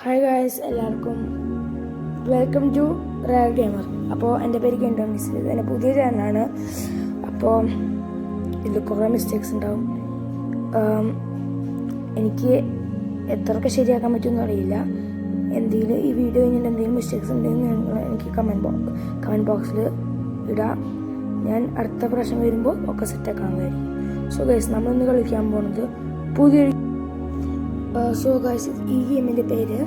Hi guys, എല്ലാവർക്കും welcome to rare gamer. അപ്പോൾ എൻ്റെ പേര് കെൻഡോൺ മിസ്. ഇത് എൻ്റെ പുതിയ ചാനലാണ്. അപ്പോൾ ഇതിൽ കുറേ മിസ്റ്റേക്സ് ഉണ്ടാവും. എനിക്ക് എത്രയൊക്കെ ശരിയാക്കാൻ പറ്റുമെന്ന് അറിയില്ല. എന്തെങ്കിലും ഈ വീഡിയോ കഴിഞ്ഞിട്ട് എന്തെങ്കിലും മിസ്റ്റേക്സ് ഉണ്ടെങ്കിൽ നിങ്ങൾ എനിക്ക് കമൻറ്റ് ബോക്സിൽ ഇടാം. ഞാൻ അടുത്ത പ്രാവശ്യം വരുമ്പോൾ ഒക്കെ സെറ്റാക്കാവുന്നതായിരിക്കും. സോ ഗൈസ്, നമ്മളിന്ന് കളിക്കാൻ പോകുന്നത് പുതിയൊരു സോ ഗൈസ്, ഈ ഗെയിമിൻ്റെ പേര്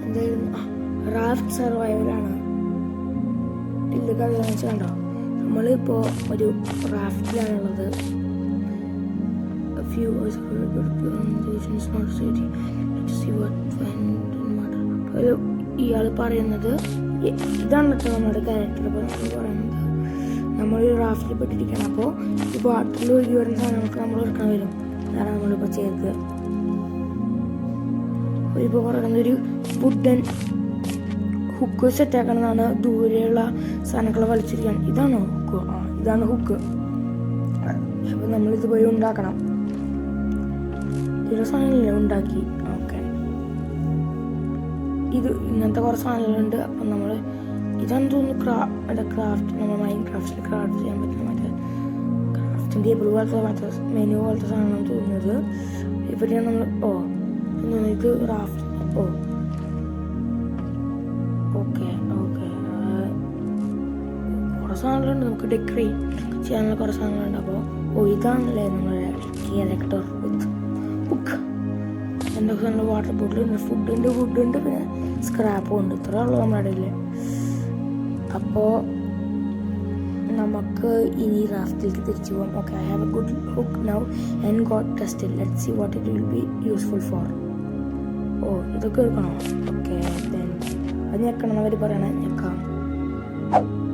എന്തായിരുന്നു? റാഫ്റ്റ് സർവൈവലാണ്. ഇത് കളിയാണെന്ന് വെച്ചാൽ കണ്ടോ, നമ്മളിപ്പോൾ ഒരു റാഫ്റ്റിലാണുള്ളത്. ഇയാൾ പറയുന്നത് ഇതാണ് കേട്ടോ നമ്മുടെ ക്യാരക്ടർ. അപ്പോൾ നമ്മൾ പറയുന്നത് നമ്മളൊരു റാഫ്റ്റിൽ പെട്ടിരിക്കണം. അപ്പോൾ ഈ വാട്ടറിൽ ഒഴുകി വരുന്ന സാധനങ്ങൾക്ക് നമ്മൾ എടുക്കാൻ വരും. അതാണ് നമ്മളിപ്പോൾ ചെയ്തത്. ഇപ്പോൾ പറയുന്നത് ഒരു വുഡൻ ഹുക്ക് സെറ്റാക്കണമെന്നാണ്. ദൂരെയുള്ള സാധനങ്ങൾ വലിച്ചിരിക്കാൻ. ഇതാണോ ഹുക്ക്? ഇതാണ് ഹുക്ക്. അപ്പോൾ നമ്മളിത് പോയി ഉണ്ടാക്കണം. ചില സാധനങ്ങളില്ല ഉണ്ടാക്കി. ഓക്കെ, ഇത് ഇങ്ങനത്തെ കുറേ സാധനങ്ങളുണ്ട്. അപ്പം നമ്മൾ ഇതാണെന്ന് തോന്നുന്നു ക്രാഫ്റ്റ്. നമ്മൾ മൈൻക്രാഫ്റ്റിൽ ക്രാഫ്റ്റ് ചെയ്യാൻ പറ്റുന്ന മറ്റേ ക്രാഫ്റ്റിംഗ് ടേബിൾ പോലത്തെ മറ്റേ മെനു പോലത്തെ സാധനമാണ് തോന്നുന്നത്. ഇവിടെയാണ് നമ്മൾ ഇത് റാഫ്റ്റ്. ഓക്കെ കുറേ സാധനങ്ങളുണ്ട് നമുക്ക് ഡെക്കറേറ്റ് ചെയ്യാനുള്ള കുറേ സാധനങ്ങളുണ്ട്. അപ്പോൾ ഇതാണല്ലേ നമ്മുടെ ക്യാരക്ടർ വിത്ത് ബുക്ക്. എന്തൊക്കെ സാധനം? വാട്ടർ ബോട്ടിലുണ്ട്, ഫുഡുണ്ട്, പിന്നെ സ്ക്രാപ്പും ഉണ്ട്. ഇത്ര ഉള്ളൂ നമ്മുടെ ഇടയിൽ. അപ്പോൾ നമുക്ക് ഇനി റാഫ്റ്റിലേക്ക് തിരിച്ചു പോകാം. Okay, I have a good hook now and got tested. Let's see what it will be useful for. ഇതൊക്കെ എടുക്കണോ? ഓക്കെ, അത് ഞെക്കണം അവർ പറയണേ. ഞെക്കാം.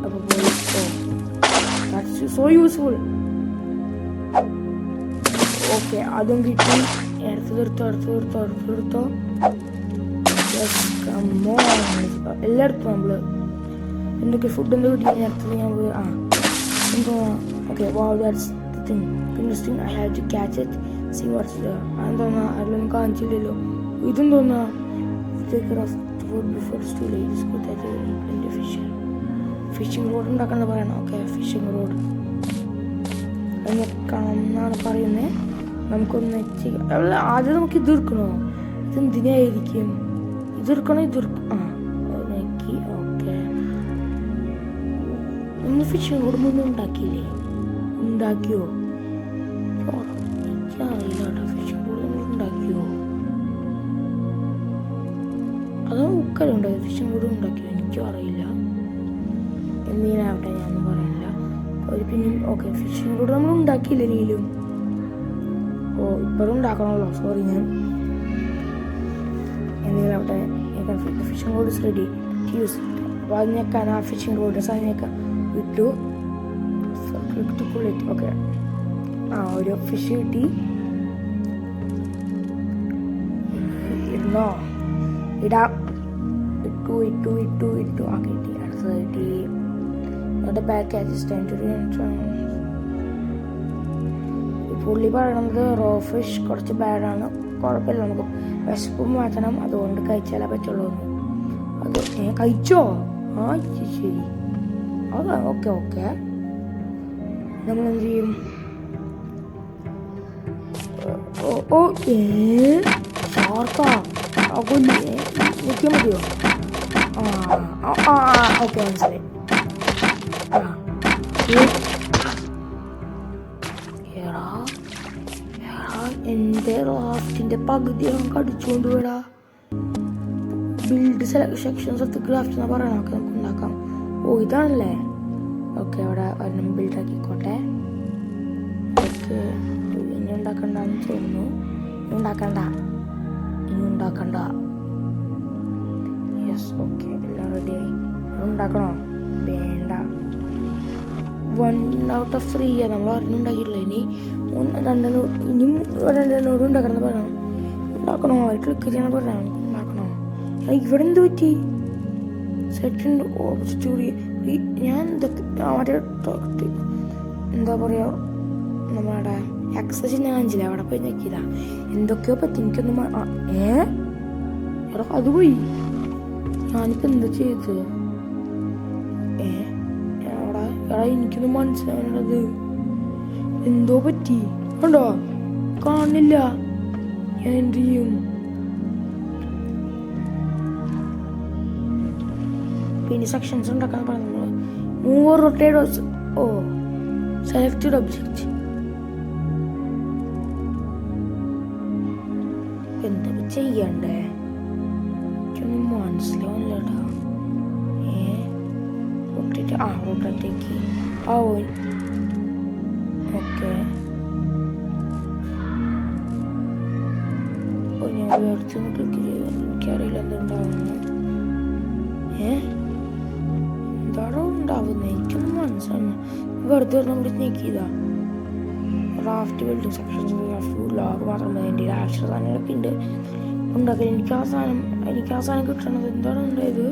അപ്പോൾ സോ യൂസ്ഫുൾ. ഓക്കെ, അതും കിട്ടി. അടുത്തെടുത്തോ. എല്ലായിടത്തും നമ്മൾ എന്തൊക്കെ ഫുഡ് എന്തോ കിട്ടി. അടുത്തത് ഞാൻ എന്തോ. Okay, wow, that's the thing. Interesting. I have to catch it, see what's there. അതെന്തോന്നാ? അതിലൊന്നും കാണിച്ചില്ലല്ലോ. ഇതും തോന്നാ ഫിഷിംഗ് റോഡ് ഉണ്ടാക്കണം പറയണം. ഓക്കെ, ഫിഷിംഗ് റോഡ് കാണാമെന്നാണ് പറയുന്നത്. നമുക്കൊന്ന് ആദ്യം നമുക്ക് ഇതെടുക്കണോ? ഇതെന്തിനായിരിക്കും ഇതെടുക്കണോ? നോക്കി. ഓക്കെ, നമ്മൾ ഫിഷിംഗ് റോഡ് മുന്നേ ഉണ്ടാക്കിയോ? എനിക്കറിയില്ല കേട്ടോ. ഫിഷിംഗ് റോഡ് നമ്മൾ ഉണ്ടാക്കിയോ? അതോ ഉക്കലുണ്ടോ? ഫിഷിംഗ് റോഡ് ഉണ്ടാക്കിയോ? എനിക്കും അറിയില്ല. എന്തിനാവട്ടെ, ഞാനൊന്നും പറയാനില്ല. പിന്നെ ഓക്കെ, ഫിഷിംഗ് റോഡ് നമ്മൾ ഉണ്ടാക്കിയില്ല നീലും. ഇപ്പോഴും ഉണ്ടാക്കണമല്ലോ. സോറി, ഞാൻ എന്തെങ്കിലാവട്ടെ. Fishing rod is ready to use. അപ്പോൾ അത് ഞെക്കാൻ ആ ഫിഷിംഗ് റോഡ് സാധനമൊക്കെ ഇട്ടു. ഓക്കെ, ഒരു ഫിഷ് കിട്ടി. ഇടണോ? ഇടാം. ഇട്ടു. കിട്ടി. അടുത്തത് കിട്ടി. ബാക്ക് ക്യാച്ചസ് ടൈം ടു പുള്ളി പറയണത് റോ ഫിഷ് കുറച്ച് ബാഡാണ്. കുഴപ്പമില്ല, നമുക്ക് വിശപ്പും മാറ്റണം, അതുകൊണ്ട് കഴിച്ചാലേ പറ്റുള്ളൂ. അത് കഴിച്ചോ? ശരി. അതാ. ഓക്കെ, നമ്മളെന്ത് ചെയ്യും? ഷാർക്കാ? നിൽക്കാൻ മതിയോ? ഓക്കെ, മനസ്സിലായി. എൻ്റെ റാഫ്റ്റിൻ്റെ പകുതി കടിച്ചുകൊണ്ട് വിടാ. Build sections of the craft എന്നാ പറയണ. നമുക്ക് ഉണ്ടാക്കാം. ഇതാണല്ലേ. ഓക്കെ, അവിടെ ഒരെണ്ണം ബിൽഡാക്കിക്കോട്ടെ. ഓക്കെ, ഇനി ഉണ്ടാക്കണ്ടെന്ന് തോന്നുന്നു. ഇനി ഉണ്ടാക്കണ്ട. യെസ്, ഓക്കെ, എല്ലാം റെഡിയായി. ഉണ്ടാക്കണോ? വേണ്ട. 1 out of 3 നമ്മൾ ഒരെണ്ണം ഉണ്ടാക്കിയിട്ടില്ല. ഇനിയും രണ്ടെണ്ണോട് ഉണ്ടാക്കണം എന്ന് പറയണം. ഉണ്ടാക്കണോ? അവർ ക്ലിക്ക് ചെയ്യണം പറയണം. ഉണ്ടാക്കണോ? ഇവിടെ എന്ത് പറ്റി? സെക്കൻഡ് സ്റ്റോറി ഞാൻ മറ്റേ എന്താ പറയുക, നമ്മുടെ ആക്സസ് ഞാൻ കാണിച്ചില്ല. അവിടെ പോയി നോക്കിയതാ. എന്തൊക്കെയോ പറ്റി. എനിക്കൊന്നും എടാ അത് പോയി. ഞാനിപ്പോ എന്താ ചെയ്തത്? എടാ എടാ എനിക്കൊന്നും മനസ്സിലാവുന്നത് എന്തോ പറ്റി. കണ്ടോ കാണില്ല. ഞാൻ എന്ത് ചെയ്യും? പിന്നെ സെക്ഷൻസ് ഉണ്ടാക്കാൻ പറഞ്ഞു. Move rotate. ഓ സെലക്റ്റഡ് ഒബ്ജക്റ്റ്. എന്താ ചെയ്യണ്ടേ? എനിക്കൊന്നും മനസ്സിലാവില്ലടാ. റൊട്ടേറ്റ്. റൊട്ടേറ്റേക്ക്. ഓക്കെ. ഞാൻ അടുത്തൊന്ന് ക്ലിക്ക് ചെയ്തു. എനിക്കറിയില്ല എന്തുണ്ടാവുന്നു. എന്താണോ ഉണ്ടാവുന്നത്? എനിക്കൊന്നും മനസ്സിലാവുന്നു. വെറുതെ നമ്മൾ ഞെക്കിയതാ. റാഫ്റ്റ് ബിൽഡിംഗ് സെക്ഷൻസ് ലോഗ് മാത്രം എൻ്റെ ആക്ഷൻ സാധനങ്ങളൊക്കെ ഉണ്ട് ഉണ്ടാക്കാൻ. എനിക്ക് ആ സാധനം കിട്ടണത്. എന്താണ് ഉണ്ടായത്?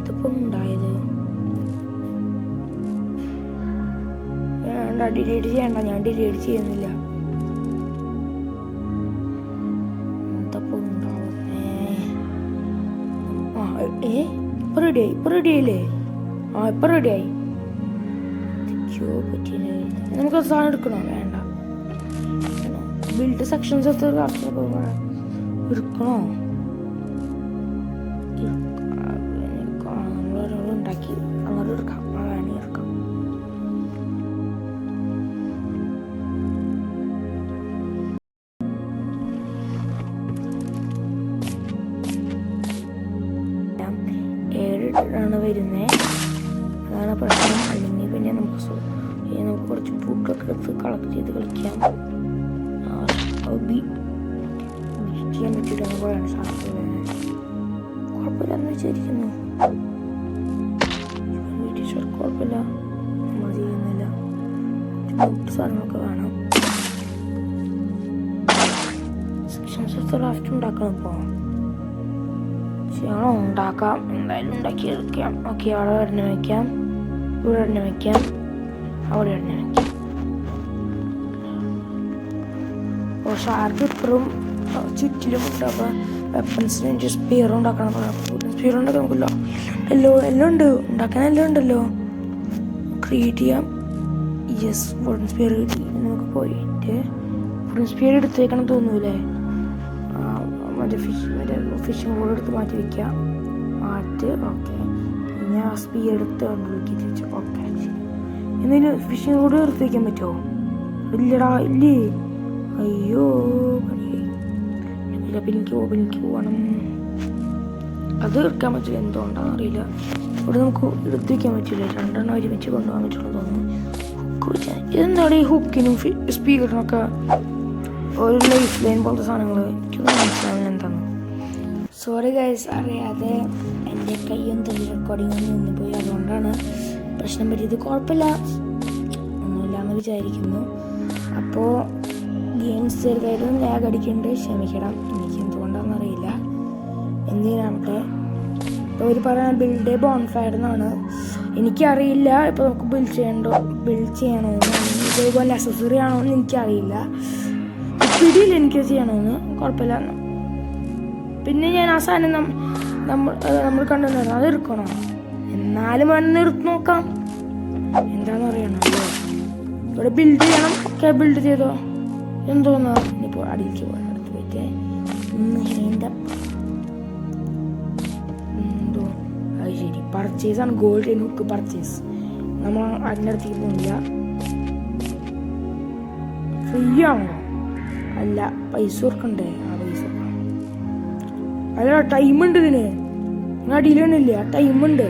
ഇതിപ്പോ ഉണ്ടായത് വേണ്ട, ഡിലീറ്റ് ചെയ്യണ്ട. ഞാൻ ഡിലീറ്റ് ചെയ്യുന്നില്ല. എന്തപ്പോ ഉണ്ടാവുന്നേ? ഇപ്പൊ റെഡിയായില്ലേ? ഇപ്പൊ റെഡിയായി. നമുക്ക് സാധനം എടുക്കണോ? വേണ്ട. ബിൽഡ് സെക്ഷൻസ് എടുക്കണോ? ഉണ്ടാക്കി അങ്ങോട്ട് എടുക്കാം. വേണമെങ്കിൽ എടുക്കാം. ആണ് വരുന്നത്. അതാണ് പ്രശ്നം. അല്ലെങ്കിൽ പിന്നെ നമുക്ക് കുറച്ച് ഫുഡൊക്കെ എടുത്ത് കളക്ട് ചെയ്ത് കളിക്കാം. ചെയ്യാൻ പറ്റിയിട്ടാണ് കുറേയാണ് സാധനം. കുഴപ്പമില്ലെന്ന് വിചാരിക്കുന്നു. കുഴപ്പമില്ല, നമ്മൾ ചെയ്യുന്നില്ല. സാധനങ്ങളൊക്കെ വേണം. സെക്ഷൻസ് റാഫ്റ്റ് ഉണ്ടാക്കണം. ഇപ്പോൾ ചെയ്യണോ? ഉണ്ടാക്കാം. എന്തായാലും ഉണ്ടാക്കിയെടുക്കാം. ഓക്കെ, അവിടെ ഒരെണ്ണ വയ്ക്കാം, ഇവിടെ ഒരെണ്ണ വയ്ക്കാം, അവിടെ ഒരെണ്ണ വയ്ക്കാം. ഷാർക്ക് ഇപ്പഴും ചുറ്റിലും ഉണ്ട്. അപ്പോൾ വെപ്പൺസിന് എനിക്ക് സ്പീർ ഉണ്ടാക്കണം. സ്പീർ ഉണ്ടാക്കാൻ നമുക്കില്ല. എല്ലാം ഉണ്ട്, ഉണ്ടാക്കാൻ എല്ലാം ഉണ്ടല്ലോ. ക്രിയേറ്റ് ചെയ്യാം. യെസ്, വുഡൻ സ്പീർ കിട്ടി. നമുക്ക് പോയിട്ട് വുഡൻ സ്പീർ എടുത്ത് വെക്കണം തോന്നൂലേ? മറ്റേ ഫിഷിംഗ് ബോർഡ് എടുത്ത് മാറ്റി വയ്ക്കാം. ഓക്കെ, പിന്നെ ആ സ്പീർ എടുത്ത് കണ്ടുപിടിക്കിട്ട് വെച്ചു. ഓക്കെ, എന്തെങ്കിലും ഫിഷിംഗ് ബോർഡ് എടുത്ത് വയ്ക്കാൻ പറ്റുമോ? ഇല്ലടാ, ഇല്ലേ? അയ്യോ, പണിയായി. എനിക്ക് പോകണം. അത് എടുക്കാൻ പറ്റില്ല, എന്തുകൊണ്ടാണെന്ന് അറിയില്ല. ഇവിടെ നമുക്ക് എടുത്ത് വയ്ക്കാൻ പറ്റില്ല. രണ്ടെണ്ണം ഒരുമിച്ച് കൊണ്ടുപോകാൻ പറ്റുള്ളൂ തോന്നുന്നു. ഹുക്ക് വെച്ചാൽ ഇതെന്താണ്? ഈ ഹുക്കിനും സ്പീക്കറിനൊക്കെ ഒരു ലൈഫ് ലൈൻ പോലത്തെ സാധനങ്ങൾ. എനിക്കൊന്നും മനസ്സിലാവുന്ന എന്താണ്. സോറി ഗൈസ്, അറിയാതെ എൻ്റെ കൈയൊന്നും റെക്കോർഡിംഗ് ഒന്നും നിന്നുപോയി. അതുകൊണ്ടാണ് പ്രശ്നം പറ്റിയത്. കുഴപ്പമില്ല, ഒന്നുമില്ലാന്ന് വിചാരിക്കുന്നു. അപ്പോൾ ഗെയിംസ് ചെറുതായിട്ടും ലാഗ് അടിക്കുന്നുണ്ട്, ക്ഷമിക്കണം. എനിക്ക് എന്തുകൊണ്ടാണെന്ന് അറിയില്ല. എന്തിനാവട്ടെ. ഇപ്പോൾ അവർ പറയുന്നത് ബിൽഡ് ബോൺഫയർ എന്നാണ്. എനിക്കറിയില്ല ഇപ്പോൾ നമുക്ക് ബിൽഡ് ചെയ്യണമെന്ന്. ഇതേപോലെ നെസസറി ആണോ എന്ന് എനിക്കറിയില്ല. പിടിയില്ല എനിക്ക് ചെയ്യണമെന്ന്. കുഴപ്പമില്ല. പിന്നെ ഞാൻ ആ സാധനം നമ്മൾ കണ്ടുവന്നു അത് എടുക്കണോ? എന്നാലും വന്ന് എടുത്ത് നോക്കാം. എന്താണെന്ന് അറിയണം. ഇവിടെ ബിൽഡ് ചെയ്യണം. ഓക്കെ, ബിൽഡ് ചെയ്തോ. എന്തോന്നാ ഇനിയിപ്പോൾ അടിയിലേക്ക് പോകണം. അടുത്ത് പോയിട്ട് എന്തോ അത് ശരി, പർച്ചേസ് ആണ്. Gold hook purchase. നമ്മൾ അതിൻ്റെ അടുത്തേക്ക് പോകുന്നില്ല. ഫ്രീ ആണോ? അല്ല, പൈസ കൊടുക്കണ്ടേ? പൈസ അല്ല, ടൈമുണ്ട് ഇതിന്. അടിയിലൊന്നുമില്ല, ടൈമുണ്ട്.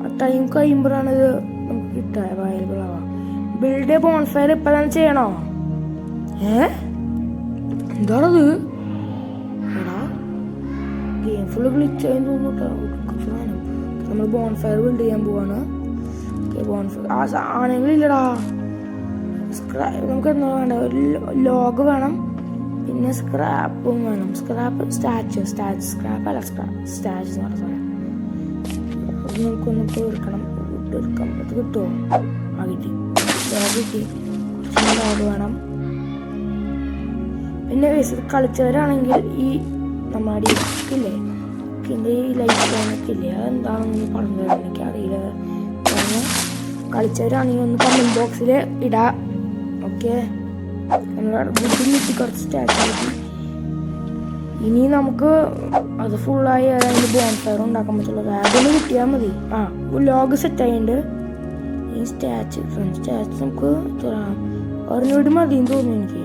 ആ ടൈം കഴിയുമ്പോഴാണ് ഇത് നമുക്ക് കിട്ടുക, അവൈലബിൾ ആവാം. ബിൽഡ് ബോൺഫയർ ഇപ്പം തന്നെ ചെയ്യണോ? എന്താണത്? എടാ, ഗെയിം ഫുള്ള് ഗ്ലിച്ചായി തോന്നുട്ടോ. നമ്മൾ ബോൺഫയർ ബിൽഡ് ചെയ്യാൻ പോവാണ്. ബോൺഫയർ ആ സാധനങ്ങളില്ലടാ. നമുക്ക് എന്താ വേണ്ട? ഒരു ലോഗ് വേണം, പിന്നെ സ്ക്രാപ്പും വേണം. സ്ക്രാപ്പ് അല്ല, സ്റ്റാച്ച് എന്ന് പറഞ്ഞ സാധനം. അത് നമുക്കൊന്നിപ്പോൾ എടുക്കണം. എടുക്കാം. അത് കിട്ടുമോ? കിട്ടി. ലോഗ് കിട്ടി. ലോഗ് വേണം. പിന്നെ കളിച്ചവരാണെങ്കിൽ ഈ നമ്മുടെ ഇല്ലേ ഇതിൻ്റെ ഈ ലൈഫ് ലൈനൊക്കെ ഇല്ലേ അതെന്താണെന്ന് പറഞ്ഞു തരാം, എനിക്കറിയില്ല. കാരണം കളിച്ചവരാണെങ്കിൽ ഒന്ന് കമൻറ്റ് ബോക്സിൽ ഇടാം. ഓക്കെ, നമ്മൾ ബുദ്ധിമുട്ടി കുറച്ച് സ്റ്റാർട്ട് ചെയ്തു. ഇനി നമുക്ക് അത് ഫുള്ളായി അതിൻ്റെ ബോൺഫയർ ഉണ്ടാക്കാൻ പറ്റുള്ളൂ. വേഗം കിട്ടിയാൽ മതി. ലോഗ് സെറ്റായിട്ടുണ്ട്. ഈ സ്റ്റാച്ച് നമുക്ക് ഒരെണ്ണോട് മതിയെന്ന് തോന്നുന്നു. എനിക്ക്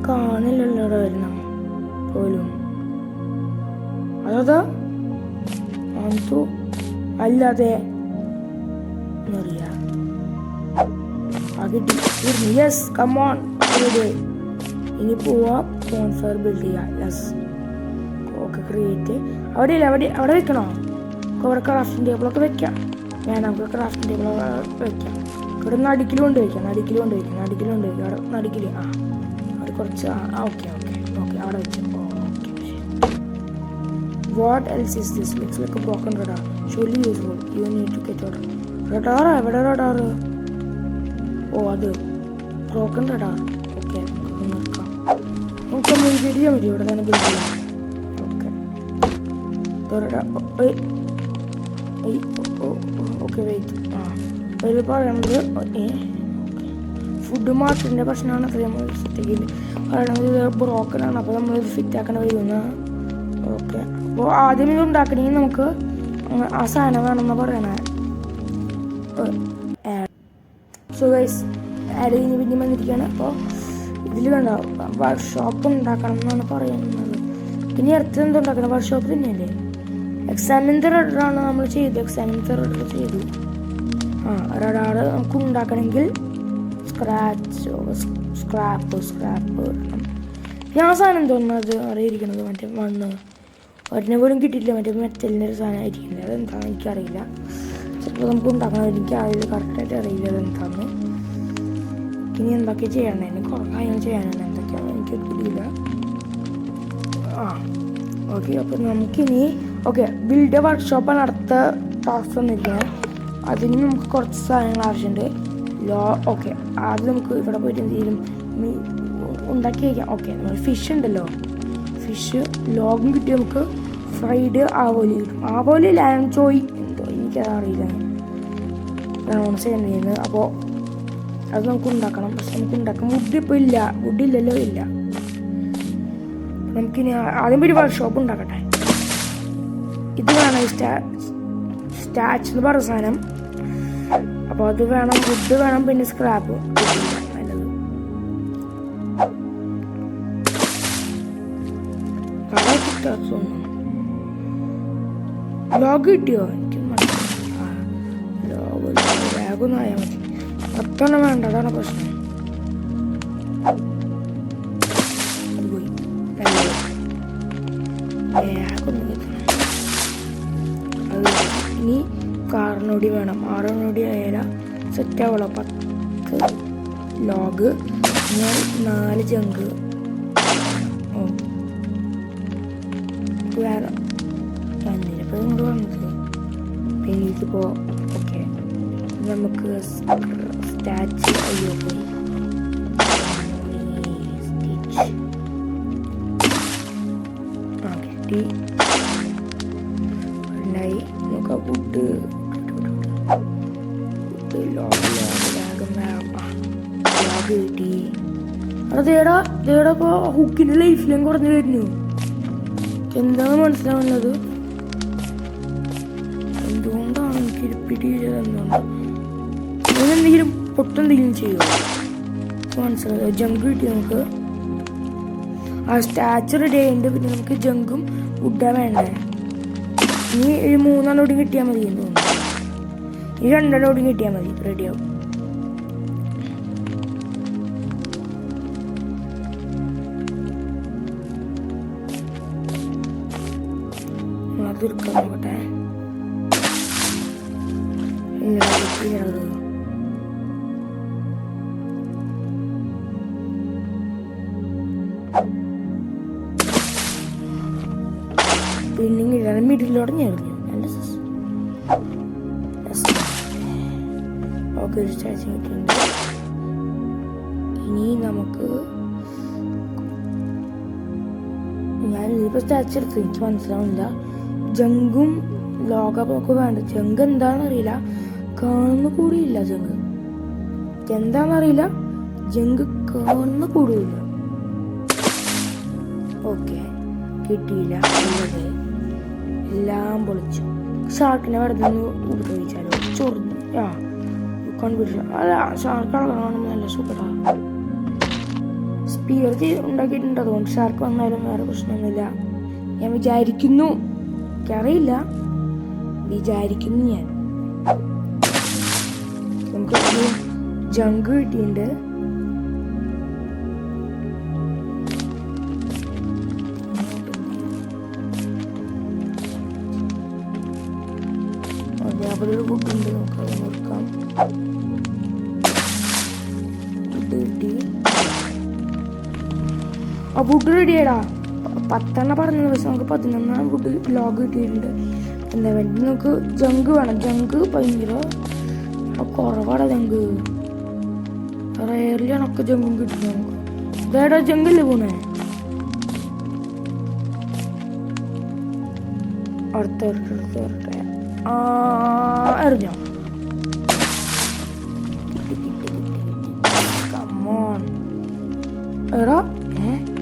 കാണില്ലല്ലോ വരണം പോലും. അതാ അന്തോ അല്ലാതെ എന്നറിയാം. Yes come on. ഇനി പോവാ ബോൺഫയർ ബിൽഡ് ചെയ്യാം. Yes okay create. അവിടെ വെക്കണോ? അവിടെ ക്രാഫ്റ്റിംഗ് ടേബിളൊക്കെ വെക്കാം. നമുക്ക് ക്രാഫ്റ്റിംഗ് ടേബിൾ വെക്കാം. ഇവിടെ നടുക്കിൽ കൊണ്ട് വയ്ക്കാം. നടുക്കിൽ അവിടെ കുറച്ച് ഓക്കെ അവിടെ വെച്ചു. What else is this? Looks like a broken radar. Surely useful. You need to get order. Radar? എവിടെ radar? അത് broken radar. ഓക്കെ, നമുക്ക് കമ്മ്യൂണിക്കേറ്റ് ചെയ്യാൻ പറ്റും. ഇവിടെ തന്നെ ബിൽഡ് ചെയ്യാം. Okay wait. അതിൽ പറയുന്നത് ഫുഡ് മാർക്കറ്റിൻ്റെ പ്രശ്നമാണ്. പറയണത് ഇത് ബ്രോക്കനാണ്. അപ്പോൾ നമ്മളിത് ഫിറ്റാക്കണ വരുന്ന. ഓക്കെ, അപ്പോൾ ആദ്യം ഇത് ഉണ്ടാക്കണമെങ്കിൽ നമുക്ക് ആ സാധനം വേണമെന്ന് പറയണേ. സോ ഗൈസ് ആഡ് കഴിഞ്ഞ് പിന്നെ വന്നിരിക്കുകയാണ്. അപ്പോൾ ഇതിൽ കണ്ടോ വർക്ക്ഷോപ്പ് ഉണ്ടാക്കണം എന്നാണ് പറയുന്നത്. ഇനി അടുത്ത് എന്തുണ്ടാക്കണം? വർക്ക്ഷോപ്പ് തന്നെയല്ലേ. എക്സാമിൻ ദ റഡറാണ് നമ്മൾ ചെയ്തു. റഡാർ നമുക്ക് ഉണ്ടാക്കണമെങ്കിൽ സ്ക്രാപ്പ് ഞാൻ സാധനം തോന്നുന്നത് അറിയിരിക്കുന്നത് മറ്റേ മണ്ണ് ഒരെണ്ണം പോലും കിട്ടിയില്ല. മറ്റേ മെറ്റലിൻ്റെ ഒരു സാധനം ആയിരിക്കുന്നത്. അതെന്താണെന്ന് എനിക്കറിയില്ല. ചിലപ്പോൾ നമുക്ക് ഉണ്ടാക്കണം. എനിക്കറിയില്ല, കറക്റ്റായിട്ട് അറിയില്ല അതെന്താണെന്ന്. ഇനി എന്തൊക്കെ ചെയ്യണം? എനിക്ക് കുറേ കാര്യങ്ങൾ ചെയ്യാനാണ്. എന്തൊക്കെയാണെന്ന് എനിക്ക് പിടിയില്ല. ഓക്കെ, അപ്പോൾ നമുക്കിനി ബിൽഡ് വർക്ക്ഷോപ്പാണ് അടുത്ത ടാസ്ക് തന്നിരിക്കുന്നത്. അതിന് നമുക്ക് കുറച്ച് സാധനങ്ങൾ ആവശ്യമുണ്ട്. ഓക്കെ, ആദ്യം നമുക്ക് ഇവിടെ പോയിട്ട് എന്തെങ്കിലും ഉണ്ടാക്കി വയ്ക്കാം. ഓക്കെ, നമ്മൾ ഫിഷ് ഉണ്ടല്ലോ, ഫിഷ് ലോഗും കിട്ടി. നമുക്ക് ഫ്രൈഡ് ആവോലി കിട്ടും. ആവോലി ലാം ചോയ് എന്തോ എനിക്കത് അറിയില്ല ചെയ്യുന്നത്. അപ്പോൾ അത് നമുക്ക് ഉണ്ടാക്കണം. പക്ഷെ നമുക്ക് ഉണ്ടാക്കാം. വുഡില്ലല്ലോ ഇല്ല. നമുക്കിനി ആദ്യം ഒരു വർക്ക്ഷോപ്പ് ഉണ്ടാക്കട്ടെ. ഇത് വേണം സ്റ്റാച്ച് എന്ന് പറയുന്ന സാധനം. അപ്പോൾ അത് വേണം, വുഡ് വേണം, പിന്നെ സ്ക്രാപ്പ് നല്ലത്. ലോഗ് കിട്ടിയോ? എനിക്ക് ലോഗൊന്നും ആയാൽ മതി. 10 വേണ്ട, അതാണ് പ്രശ്നം. അത് പോയി. ഇനി കാറിനോടി വേണം. 6 നോടി ആയാലും സെറ്റ് ആവുള്ളൂ. 10 ലോഗ്, 4 ജങ്ക് വേണം. എന്നിപ്പോൾ ഇങ്ങോട്ട് വന്നത്. പിന്നെ ഇതിപ്പോൾ ഓക്കെ, നമുക്ക് സ്റ്റാച്ച് അയ്യോ പോയി. കിട്ടി ഉണ്ടായി. നമുക്ക് വുഡ് കിട്ടി. അതേടാ ഇപ്പോൾ ഹുക്കിൻ്റെ ലൈഫിലും കുറഞ്ഞു വരുന്നു. എന്താണ് മനസ്സിലാവുന്നത്? എന്തുകൊണ്ടാണ് എനിക്ക് പിടിയില്ല? എന്തുകൊണ്ടാണ് എന്തെങ്കിലും പൊട്ടെന്തെങ്കിലും ചെയ്യുമോ മനസ്സിലായത്? ജങ്ക് കിട്ടി നമുക്ക്. ആ സ്റ്റാച്ച് റെഡി ആയിട്ടുണ്ട്. പിന്നെ നമുക്ക് ജങ്കും വുഡാ വേണ്ടേ. ഇനി 3 ലോഡും കിട്ടിയാൽ മതി എന്ന് തോന്നുന്നു. ഇനി 2 ലോഡും കിട്ടിയാൽ മതി, റെഡിയാവും. തീർക്കാൻ നോക്കട്ടെ. പിന്നെ മിഡിലോടെ ഞെറിഞ്ഞു. ഓക്കെ, ഒരു സ്റ്റാച്ചിങ് കിട്ടിയിട്ടുണ്ട്. ഇനി നമുക്ക് ഞാൻ ഇതിപ്പോൾ സ്റ്റാച്ചു എടുത്തു, എനിക്ക് മനസ്സിലാവുന്നില്ല. ജങ്കും ലോകമൊക്കെ വേണ്ട. ജങ്ക് എന്താണെന്നറിയില്ല, കാണുന്ന കൂടിയില്ല. ജങ്ക് എന്താണെന്നറിയില്ല, ജങ്ക് കാണുന്ന കൂടിയില്ല. ഓക്കെ, കിട്ടിയില്ല. എല്ലാം പൊളിച്ചു. ഷാർക്കിനെ വെറുതെ ഉപയോഗിച്ചാലോ, ചൊറിഞ്ഞു. കൺഫ്യൂഷൻ. അല്ല, ഷാർക്ക് അളകണമെന്ന് നല്ല സൂപ്പറാണ്. സ്പിയർ ഉണ്ടാക്കിയിട്ടുണ്ട്, അതുകൊണ്ട് ഷാർക്ക് വന്നാലും വേറെ പ്രശ്നമൊന്നുമില്ല ഞാൻ വിചാരിക്കുന്നു. എനിക്കറിയില്ല, വിചാരിക്കുന്നു ഞാൻ. നമുക്ക് ജങ്ക് കിട്ടിയിട്ടുണ്ട്. അവിടെ ഒരു ഫുഡുണ്ട്, നമുക്ക് അത് നോക്കാം. ഫുഡ് കിട്ടി. ആ ഫുഡ് റെഡിയാടാ. 10 പറഞ്ഞത്, പക്ഷെ നമുക്ക് 11 ഫുഡ് ലോഗ് കിട്ടിയിട്ടുണ്ട്. എന്താ വേണ്ടി നമുക്ക് ജങ്ക് വേണം. ജങ്ക് ഭയങ്കര കുറവാടാ. ജങ്ക് റയർലിയാണ് ഒക്കെ ജങ്കും കിട്ടുന്നത് നമുക്ക്. ഇതേടാ ജങ്കല്ലേ പോണേ. അടുത്ത എറിഞ്ഞോ. കമ്മോൺ എടാ,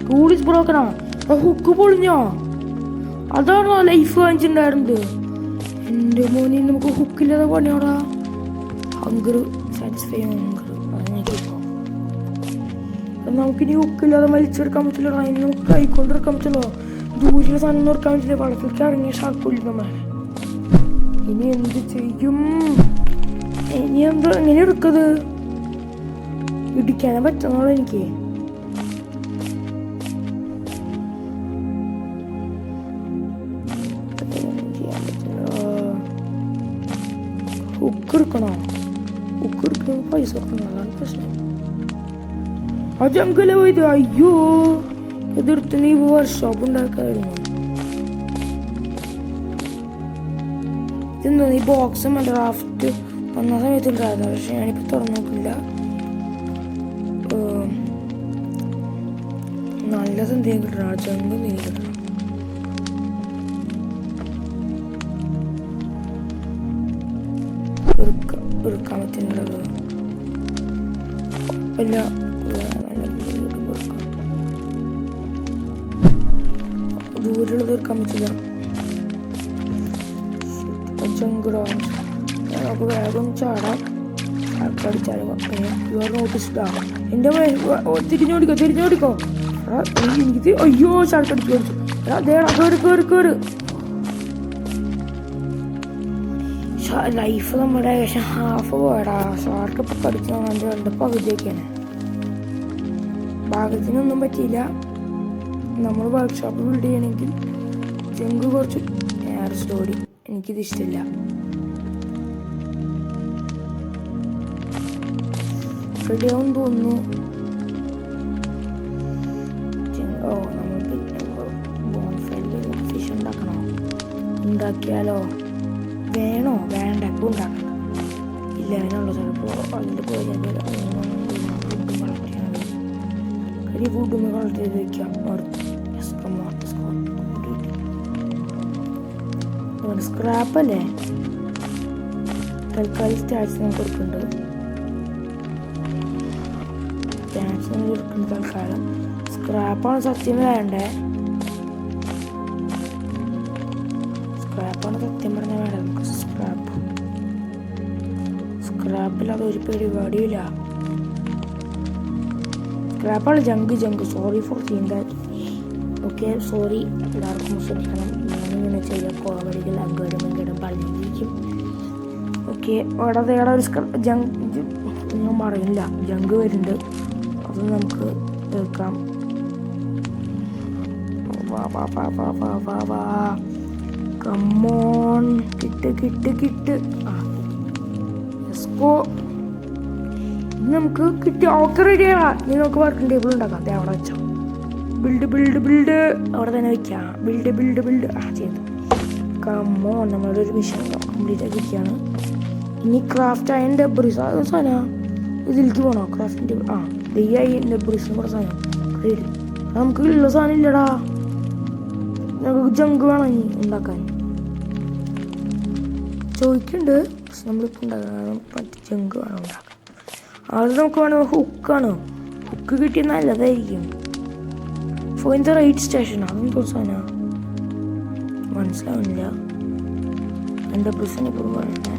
റൂൾസ് ബ്രോക്കണാ. ഹുക്ക് പൊളിഞ്ഞോ? അതാണോ ലൈഫ് വാങ്ങിച്ചിട്ടുണ്ടായിരുന്നത്? എൻ്റെ മോനെ, നമുക്ക് ഹുക്കില്ലാതെ പണിയോടാ. ഹങ്കർ സാറ്റിസ്ഫൈ നമുക്കിനി ഹുക്കില്ലാതെ വലിച്ചെടുക്കാൻ പറ്റില്ല. അതിന് നമുക്ക് കൈക്കൊണ്ടിരിക്കാൻ പറ്റുള്ളൂ. ദൂരെയുള്ള സാധനം നോക്കാൻ പറ്റില്ല. വളത്തിലേക്ക് ഇറങ്ങിയ ഷാർക്കില്ല നമ്മളെ. ഇനി എന്ത് ചെയ്യും? ഇനി എന്തോ എങ്ങനെ എടുക്കത്? ഇടിക്കാനേ പറ്റുന്നുള്ളൂ എനിക്ക്. ഹുക്ക് എടുക്കണോ? ഹുക്ക് എടുക്കണ പൈസ കൊടുക്കണോ? അതാണ് പ്രശ്നം. ആ ജങ്കല്ലേ പോയത്. അയ്യോ, എതിർത്ത് നീ വർക്ക്ഷോപ്പ് ഉണ്ടാക്കായിരുന്നു. ഇതെന്താ ഈ ബോക്സ് ഡ്രാഫ്റ്റ് വന്ന സമയത്ത് ഉണ്ടായിരുന്നു, പക്ഷെ ഞാനിപ്പോൾ തുറന്നു നോക്കില്ല. നല്ലത് എന്തെങ്കിലും കിട്ടണം. ആ ജങ്ക് എന്തെങ്കിലും കിട്ടണം. എടുക്കാൻ പറ്റുന്നുള്ളത് കുഴപ്പമില്ല. ദൂരെയുള്ളത് എടുക്കാൻ പറ്റില്ല. ജങ്കടോ, നമുക്ക് വേഗം ചാടാം. കളിച്ചാലും നോട്ടീസ്ഡാ. എൻ്റെ തിരിഞ്ഞോടിക്കോ. എനിക്ക് അയ്യോ ചാടക്കടിച്ചു കളിച്ചു. അതേടാ, കേറ്. ലൈഫ് നമ്മുടെ ഏകദേശം ഹാഫ് പോയടാ. ഷാർക്ക് ഇപ്പം കടിച്ചു എൻ്റെ പകുതിയൊക്കെയാണ്. ഭാഗത്തിനൊന്നും പറ്റിയില്ല. നമ്മൾ വർക്ക്ഷോപ്പ് ബിൽഡ് ചെയ്യണമെങ്കിൽ ജങ്ക് കുറച്ച് സ്റ്റോറി. എനിക്കിത് ഇഷ്ടമില്ല. റെഡിയാവും തോന്നുന്നു. നമ്മൾ പിന്നെ ബോൺഫയറിൽ ഫിഷ് ഉണ്ടാക്കണോ? ഉണ്ടാക്കിയാലോ? വേണോ? വേണ്ട, എപ്പോൾ ഉണ്ടാക്കണം. ഇല്ല, വേണമല്ലോ. ചിലപ്പോൾ അതിൻ്റെ പോയി ഫുഡ് കളക്ട് ചെയ്യണത്. ഫുഡൊന്ന് കളക്ട് ചെയ്ത് വയ്ക്കാം. സ്ക്രാപ്പല്ലേ തൽക്കാലം സ്റ്റാറ്റ്സ് നമുക്ക് കൊടുക്കുന്നുണ്ട്. സ്റ്റാറ്റ്സ് നമുക്ക് കൊടുക്കുന്നുണ്ട് തൽക്കാലം. സ്ക്രാപ്പാണ് സത്യം വേണ്ടേ. സ്ക്രാപ്പാണ് സത്യം പറഞ്ഞാൽ വേണ്ടത് നമുക്ക്. സ്ക്രാപ്പില്ലാതെ ഒരു പരിപാടിയില്ല. സ്ക്രാപ്പാണ് junk. Sorry for seeing that. Okay, sorry. എല്ലാവർക്കും ശ്രദ്ധിക്കണം. ഞാനിങ്ങനെ ചെയ്ത കോമഡികൾ അങ്കടം പറഞ്ഞിരിക്കും. ഓക്കെ, അവിടെ ഒരു ജങ്ക് ഞാൻ പറയില്ല. ജങ്ക് വരുന്നുണ്ട്, അത് നമുക്ക് എടുക്കാം. കമ്മോൺ, കിട്ട്. നമുക്ക് കിട്ടിയ ഓക്കെ റെഡിയാ. ഇനി നമുക്ക് വർക്കിംഗ് ടേബിൾ ഉണ്ടാക്കാം. അതെ, അവിടെ വെച്ചോ. ബിൽഡ് അവിടെ തന്നെ വെക്കാം. ബിൽഡ് ചെയ്തു. കമ്മോൺ, നമ്മളുടെ ഒരു മിഷൻ കംപ്ലീറ്റ് ആക്കിയിരിക്കുകയാണ്. ഇനി ക്രാഫ്റ്റ് അയൺ ഡെബ്രീസ് സാധനം ഇതിലേക്ക് പോകണോ? Crafting table. ഡെബ്രീസിന് കൂടെ സാധനം നമുക്ക് ഉള്ള സാധനം ഇല്ലടാ. നമുക്ക് ജങ്ക് വേണം ഇനി ഉണ്ടാക്കാൻ ചോദിക്കുന്നുണ്ട്. പക്ഷെ നമ്മളിപ്പോൾ ഉണ്ടാക്കണം മറ്റേ ജങ്ക് വേണം ഉണ്ടാക്കാൻ. അത് നമുക്ക് വേണം ഹുക്കാണ്. ഹുക്ക് കിട്ടിയാൽ നല്ലതായിരിക്കും. ഫൈൻഡ് ദ റൈറ്റ് സ്റ്റേഷൻ അതെന്തോ സാധന മനസ്സിലാവുന്നില്ല. എൻ്റെ പ്രശ്നം ഇപ്പോൾ പറയണേ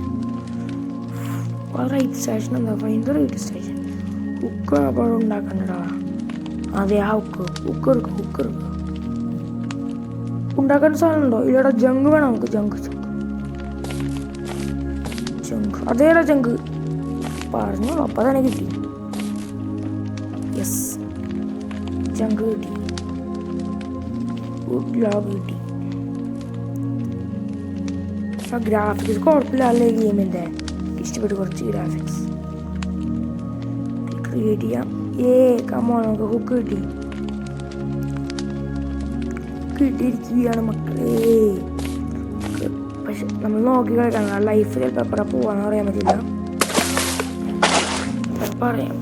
റൈറ്റ് സ്റ്റേഷൻ എന്താ? Find the right station. Hook അപ്പോൾ ഉണ്ടാക്കണ്ടടാ. അതെ ആ ഹുക്ക് എടുക്കുക ഉണ്ടാക്കാൻ സാധനം ഉണ്ടോ? ഇവിടെ ജങ്ക് വേണം നമുക്ക്. ജങ്ക് അതേടാ ജങ്ക് പറഞ്ഞു. അപ്പം തന്നെ കിട്ടി. യെസ് ജങ്ക് കിട്ടി. ഗുഡ് ലോഗ് കിട്ടി. ആ ഗ്രാഫിക്സ് കുഴപ്പമില്ല ഗെയിമിൻ്റെ. ഇഷ്ടപ്പെട്ടു കുറച്ച് ഗ്രാഫിക്സ് ക്രിയേറ്റ് ചെയ്യാം. കമ്മോ നമുക്ക് ഹുക്ക് കിട്ടിയിരിക്കുകയാണ് മക്കളെ. പക്ഷെ നമ്മൾ നോക്കി കളിക്കണം. ലൈഫ് ചിലപ്പോൾ എപ്പോഴാ പോവാന്ന് പറയാൻ പറ്റില്ല.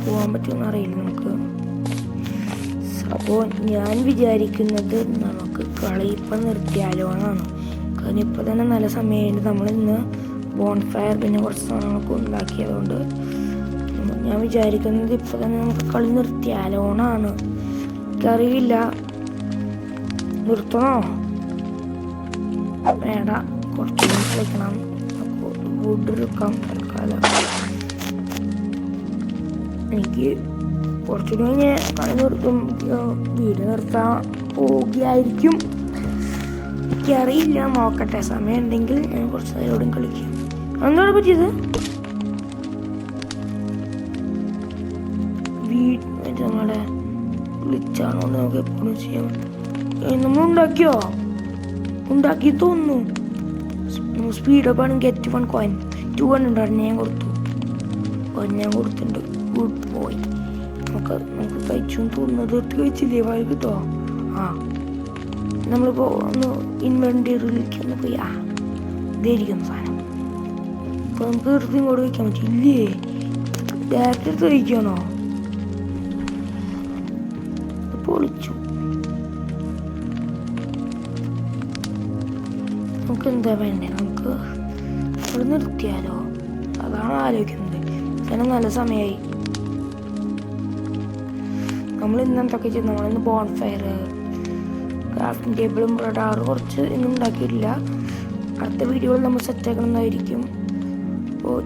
പോകാൻ പറ്റുമെന്ന് അറിയില്ല നമുക്ക്. അപ്പോൾ ഞാൻ വിചാരിക്കുന്നത് നമുക്ക് കളി ഇപ്പം നിർത്തിയാലോ എന്നാണ്. കാരണം ഇപ്പം തന്നെ നല്ല സമയമുണ്ട്. നമ്മളിന്ന് ബോൺഫയർ പിന്നെ കുറച്ച് സാധനങ്ങളൊക്കെ ഉണ്ടാക്കിയതുകൊണ്ട് ഞാൻ വിചാരിക്കുന്നത് ഇപ്പം തന്നെ നമുക്ക് കളി നിർത്തിയാലോന്നാണ്. എനിക്കറിയില്ല നിർത്തണോ വേണ്ട. കുറച്ചുകൂടി കളിക്കണം. വുഡ് എടുക്കാം തൽക്കാലം. എനിക്ക് കുറച്ചുകൂടി കഴിഞ്ഞ് കളി നിർത്തും. വീട് നിർത്താൻ പോവുകയായിരിക്കും. എനിക്കറിയില്ല നോക്കട്ടെ. സമയം ഉണ്ടെങ്കിൽ ഞാൻ കുറച്ച് നേരോടും കളിക്കും. എന്താണ് പറ്റിയത്? നമ്മളെ വിളിച്ചാണോ നമുക്ക് എപ്പോഴും ചെയ്യാം. നമ്മൾ ഉണ്ടാക്കി തോന്നുന്നു. സ്പീഡപ്പ് ആണ്. ഗെറ്റ് 1 കോയിൻ 200 ഞാൻ കൊടുത്തിട്ടുണ്ട്. Good boy. നമുക്ക് കഴിച്ചു തോന്നുന്നത് കഴിച്ചില്ലേ? വായി കിട്ടോ? നമ്മളിപ്പോൾ ഒന്ന് ഇൻവെൻറ്ററിയിലേക്ക് ഒന്ന് പോയി ഇതായിരിക്കും സാധനം. ഇപ്പോൾ നമുക്ക് എടുത്ത് ഇങ്ങോട്ട് വയ്ക്കാൻ പറ്റില്ലേ? ഡയറക്റ്റ് എടുത്ത് കഴിക്കണോ? പൊളിച്ചു. നമുക്ക് എന്താ വേണ്ടേ? നമുക്ക് ഇവിടെ നിർത്തിയാലോ? അതാണ് ആലോചിക്കുന്നത്. കാരണം നല്ല സമയമായി. നമ്മൾ ഇന്ന് എന്തൊക്കെ ചെയ്തു? നമ്മളിന്ന് ബോൺഫയർ ക്രാഫ്റ്റിംഗ് ടേബിളും റഡാർ കുറച്ച് ഇന്നും ഉണ്ടാക്കിയിട്ടില്ല. അടുത്ത വീഡിയോയിൽ നമ്മൾ സെറ്റ് ആക്കണമെന്നായിരിക്കും. അപ്പോൾ